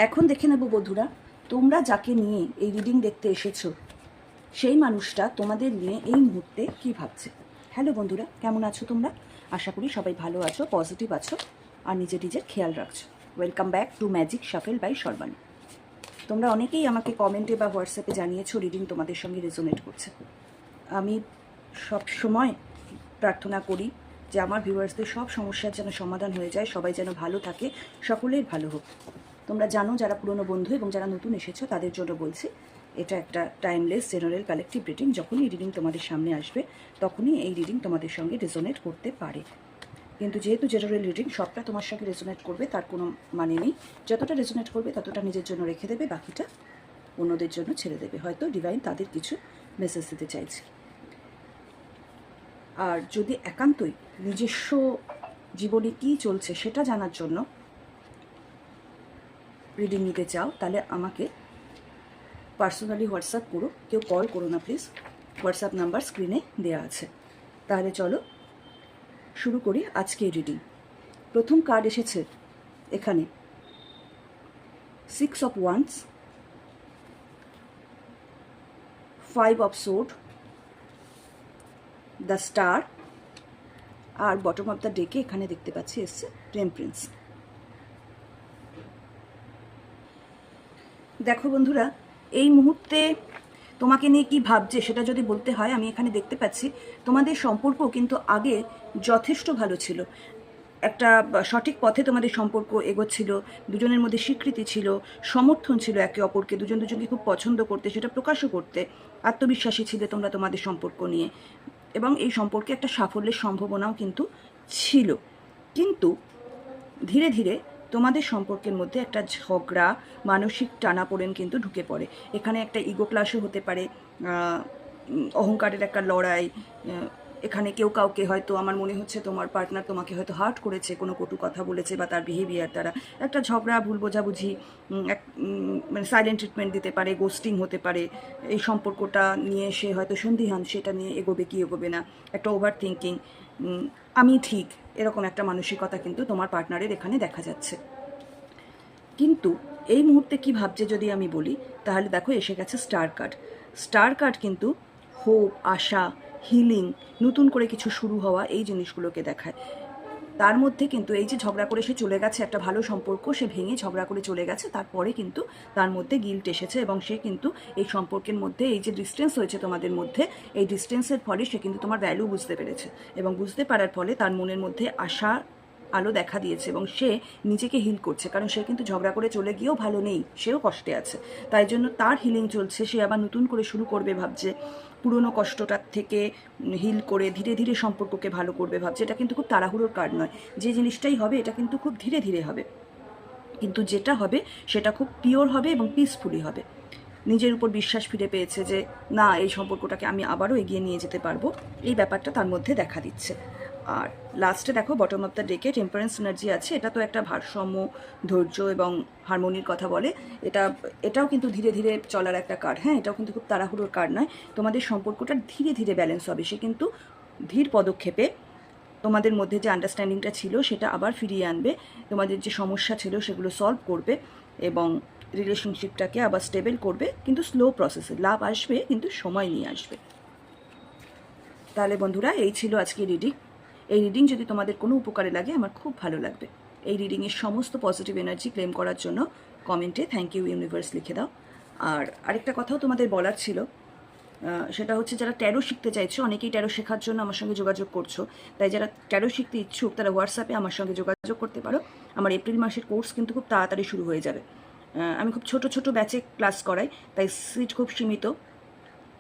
এখন দেখে নেব বন্ধুরা, তোমরা যাকে নিয়ে এই রিডিং দেখতে এসেছো সেই মানুষটা তোমাদের নিয়ে এই মুহূর্তে কি ভাবছে। হ্যালো বন্ধুরা, কেমন আছো তোমরা? আশা করি সবাই ভালো আছো, পজিটিভ আছো আর নিজের খেয়াল রাখছো। Welcome back to magic shuffle by Sarbani. তোমরা অনেকেই আমাকে কমেন্টে বা হোয়াটসঅ্যাপে জানিয়েছো রিডিং তোমাদের সঙ্গে রেজোনেট করছে। আমি সব সময় প্রার্থনা করি যে আমার ভিউয়ার্সদের সব সমস্যার যেন সমাধান হয়ে যায়, সবাই যেন ভালো থাকে, সকলের ভালো হোক। তোমরা জানো, যারা পুরনো বন্ধু এবং যারা নতুন এসেছো তাদের জন্য বলছি, এটা একটা টাইমলেস জেনারেল কালেকটিভ রিডিং। যখনই এই রিডিং তোমাদের সামনে আসবে তখনই এই রিডিং তোমাদের সঙ্গে রেজোনেট করতে পারে। কিন্তু যেহেতু জেনারেল রিডিং সবটা তোমার সঙ্গে রেজোনেট করবে তার কোনো মানে নেই। যতটা রেজোনেট করবে ততটা নিজের জন্য রেখে দেবে, বাকিটা অন্যদের জন্য ছেড়ে দেবে। হয়তো ডিভাইন তাদের কিছু মেসেজ দিতে চাইছে। আর যদি একান্তই নিজস্ব জীবনে কী চলছে সেটা জানার জন্য রিডিং নিতে চাও, তাহলে আমাকে পার্সোনালি হোয়াটসঅ্যাপ করো, কেউ কল করো না প্লিজ। হোয়াটসঅ্যাপ নাম্বার স্ক্রিনে দেওয়া আছে। তাহলে চলো শুরু করি আজকে রিডিং। প্রথম কার্ড এসেছে এখানে 6 of wands, 5 of sword, the star, আর বটম অফ দ্য ডেকে এখানে দেখতে পাচ্ছি এসছে টেম্পারেন্স। দেখো বন্ধুরা, এই মুহূর্তে তোমাকে নিয়ে কি ভাবছে সেটা যদি বলতে হয়, আমি এখানে দেখতে পাচ্ছি তোমাদের সম্পর্ক কিন্তু আগে যথেষ্ট ভালো ছিল। একটা সঠিক পথে তোমাদের সম্পর্ক এগোচ্ছিল, দুজনের মধ্যে স্বীকৃতি ছিল, সমর্থন ছিল একে অপরকে, দুজনকে খুব পছন্দ করতে, সেটা প্রকাশও করতে, আত্মবিশ্বাসী ছিলে তোমরা তোমাদের সম্পর্ক নিয়ে, এবং এই সম্পর্কে একটা সাফল্যের সম্ভাবনাও কিন্তু ছিল। কিন্তু ধীরে ধীরে তোমাদের সম্পর্কের মধ্যে একটা ঝগড়া, মানসিক টানাপোড়েন কিন্তু ঢুকে পড়ে। এখানে একটা ইগো ক্লাশও হতে পারে, অহংকারের একটা লড়াই। এখানে কেউ কাউকে, হয়তো আমার মনে হচ্ছে তোমার পার্টনার তোমাকে হয়তো হার্ট করেছে, কোনো কটু কথা বলেছে, বা তার বিহেভিয়ার দ্বারা একটা ঝগড়া, ভুল বোঝাবুঝি, মানে সাইলেন্ট ট্রিটমেন্ট দিতে পারে, গোস্টিং হতে পারে। এই সম্পর্কটা নিয়ে সে হয়তো সন্দিহান, সেটা নিয়ে এগোবে কি এগোবে না, একটা ওভার থিঙ্কিং, আমি ঠিক, এরকম একটা মানসিকতা কিন্তু তোমার পার্টনারের এখানে দেখা যাচ্ছে। কিন্তু এই মুহূর্তে কি ভাবছে যদি আমি বলি, তাহলে দেখো এসে গেছে স্টার কার্ড। স্টার কার্ড কিন্তু হোপ, আশা, হিলিং, নতুন করে কিছু শুরু হওয়া, এই জিনিসগুলোকে দেখায়। তার মধ্যে কিন্তু এই যে ঝগড়া করে সে চলে গেছে, একটা ভালো সম্পর্ক সে ভেঙে ঝগড়া করে চলে গেছে, তারপরে কিন্তু তার মধ্যে গিল্ট এসেছে, এবং সে কিন্তু এই সম্পর্কের মধ্যে এই যে ডিস্টেন্স হয়েছে তোমাদের মধ্যে, এই ডিস্টেন্সের ফলে সে কিন্তু তোমার ভ্যালু বুঝতে পেরেছে, এবং বুঝতে পারার ফলে তার মনের মধ্যে আশা আলো দেখা দিয়েছে, এবং সে নিজেকে হিল করছে। কারণ সে কিন্তু ঝগড়া করে চলে গিয়েও ভালো নেই, সেও কষ্টে আছে, তাই জন্য তার হিলিং চলছে। সে আবার নতুন করে শুরু করবে ভাবছে, পুরনো কষ্টটার থেকে হিল করে ধীরে ধীরে সম্পর্ককে ভালো করবে ভাবছে। এটা কিন্তু খুব তাড়াহুড়োর কার্ড নয়, যে জিনিসটাই হবে এটা কিন্তু খুব ধীরে ধীরে হবে, কিন্তু যেটা হবে সেটা খুব পিওর হবে এবং পিসফুলি হবে। নিজের উপর বিশ্বাস ফিরে পেয়েছে যে না, এই সম্পর্কটাকে আমি আবারও এগিয়ে নিয়ে যেতে পারবো, এই ব্যাপারটা তার মধ্যে দেখা দিচ্ছে। আর লাস্টে দেখো বটম অফ দ্য ডেকে টেম্পারেন্স এনার্জি আছে। এটা তো একটা ভারসাম্য, ধৈর্য এবং হারমোনির কথা বলে। এটাও কিন্তু ধীরে ধীরে চলার একটা কার্ড। হ্যাঁ, এটাও কিন্তু খুব তাড়াহুড়োর কার্ড নয়। তোমাদের সম্পর্কটা ধীরে ধীরে ব্যালেন্স হবে। সে কিন্তু ধীর পদক্ষেপে তোমাদের মধ্যে যে আন্ডারস্ট্যান্ডিংটা ছিল সেটা আবার ফিরিয়ে আনবে, তোমাদের যে সমস্যা ছিল সেগুলো সলভ করবে, এবং রিলেশনশিপটাকে আবার স্টেবল করবে। কিন্তু স্লো প্রসেসে লাভ আসবে, কিন্তু সময় নিয়ে আসবে। তাহলে বন্ধুরা, এই ছিল আজকে রিডিং। এই রিডিং যদি তোমাদের কোনো উপকারে লাগে আমার খুব ভালো লাগবে। এই রিডিংয়ের সমস্ত পজিটিভ এনার্জি ক্লেম করার জন্য কমেন্টে থ্যাংক ইউ ইউনিভার্স লিখে দাও। আর আরেকটা কথাও তোমাদের বলার ছিল, সেটা হচ্ছে যারা ট্যারো শিখতে চাইছো, অনেকেই ট্যারো শেখার জন্য আমার সঙ্গে যোগাযোগ করছো, তাই যারা ট্যারো শিখতে ইচ্ছুক তারা হোয়াটসঅ্যাপে আমার সঙ্গে যোগাযোগ করতে পারো। আমার এপ্রিল মাসের কোর্স কিন্তু খুব তাড়াতাড়ি শুরু হয়ে যাবে। আমি খুব ছোট ছোট ব্যাচে ক্লাস করাই, তাই সিট খুব সীমিত।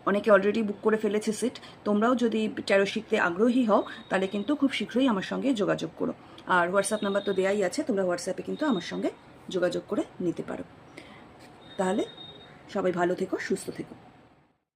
অনেকে অলরেডি বুক করে ফেলেছে সিট। তোমরাও যদি ট্যারো শিখতে আগ্রহী হও তাহলে কিন্তু খুব শীঘ্রই আমার সঙ্গে যোগাযোগ করো। আর হোয়াটসঅ্যাপ নাম্বার তো দেওয়াই আছে, তোমরা হোয়াটসঅ্যাপে কিন্তু আমার সঙ্গে যোগাযোগ করে নিতে পারো। তাহলে সবাই ভালো থেকো, সুস্থ থেকো।